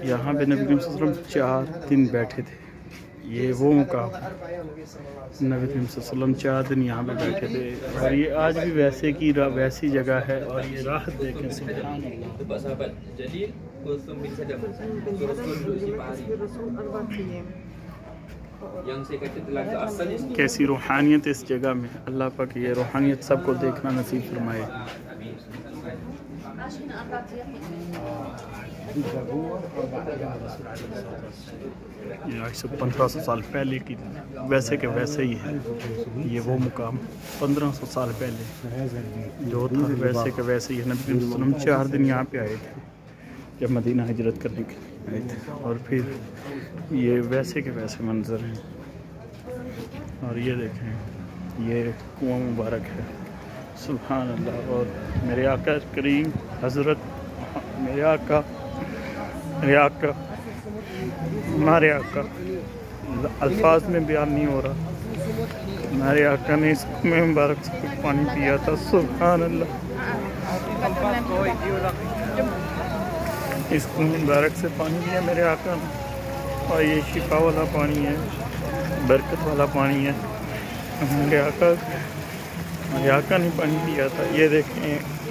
यहाँ पे नबी करीम सल्लल्लाहु अलैहि वसल्लम 4 दिन बैठे थे। ये वो मुकाम है, नबी करीम सल्लल्लाहु अलैहि वसल्लम 4 दिन यहाँ पे बैठे थे। और ये आज भी वैसे की वैसी जगह है। और ये राहत देखें, सुभान अल्लाह। कैसी रूहानियत इस जगह में। अल्लाह पाक ये रूहानियत सबको देखना नसीब फरमाए। ये 1500 साल पहले की वैसे के वैसे ही है। ये वो मुकाम 1500 साल पहले जो था वैसे के वैसे ही है। नबी सल्लल्लाहु अलैहि वसल्लम 4 दिन यहाँ पे आए थे जब मदीना हिजरत करने के लिए आए थे। और फिर ये वैसे के वैसे मंजर हैं। और ये देखें, ये कुआं मुबारक है, सुभान अल्लाह। और मेरे आका करीम हज़रत, मेरे आका हमारे आका अल्फाज में बयान नहीं हो रहा। हमारे आका ने इस कुएं मुबारक से पानी पिया था, सुभान अल्लाह। इस कुएं मुबारक से पानी पिया मेरे आका ने। और ये शिफा वाला पानी है, बरकत वाला पानी है। मेरे आका ने पानी पिया था। ये देखें,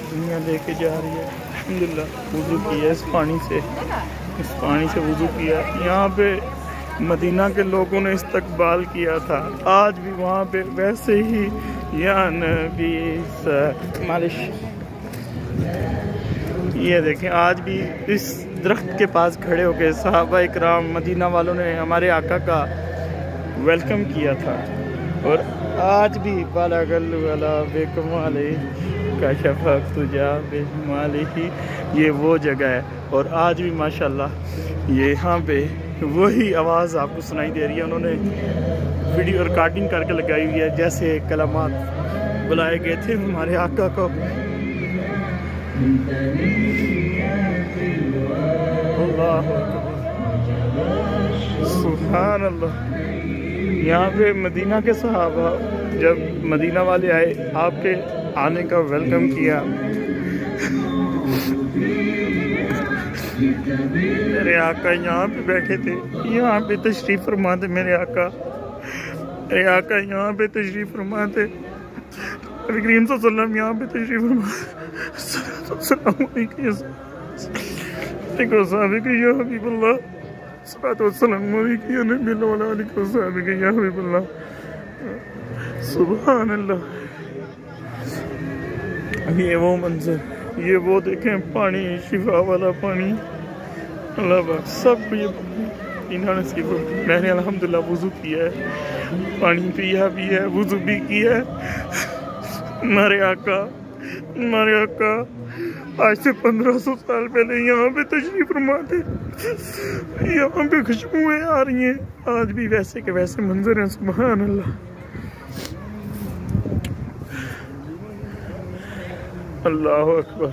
दुनिया लेके जा रही है। अल्हम्दुलिल्लाह वुज़ू किया इस पानी से वुज़ू किया। यहाँ पे मदीना के लोगों ने इस्तकबाल किया था। आज भी वहाँ पे वैसे ही या नबी मालिश। ये देखें, आज भी इस दरख्त के पास खड़े होकर सहाबा इकराम मदीना वालों ने हमारे आका का वेलकम किया था। और आज भी वाला गल वाला बेकमाले का शफक तुझा बेमाले ही, ये वो जगह है। और आज भी माशाल्लाह ये यहाँ पे वही आवाज़ आपको सुनाई दे रही है। उन्होंने वीडियो रिकॉर्डिंग करके लगाई हुई है, जैसे कलामात बुलाए गए थे हमारे आका को। अल्लाह सुभान अल्लाह। यहाँ पे मदीना के सहाबा जब मदीना वाले आए, आपके आने का वेलकम किया। मेरे आका यहाँ पे बैठे थे, यहाँ पे तशरीफ़ फरमा थे मेरे आका। मेरे आका यहाँ पे तशरीफ़ फरमा थे। नबी करीम सल्लल्लाहु अलैहि वसल्लम यहाँ पे तशरीफ़ फरमा। सुभान अल्लाह। ये वो मंजर, ये वो देखें पानी, शिफा वाला पानी। अल्लाह पाक सब ये इन्होंने सिर्फ, मैंने अल्हम्दुलिल्लाह वुज़ू किया है, पानी पिया भी है, वुज़ू भी किया है। हमारे आका आज से 1500 साल पहले यहाँ पे तशरीफ़ फरमा थे। यहाँ पे खुशबुएं आ रही हैं। आज भी वैसे के वैसे मंजर हैं, सुभान अल्लाह। अल्लाहु अकबर।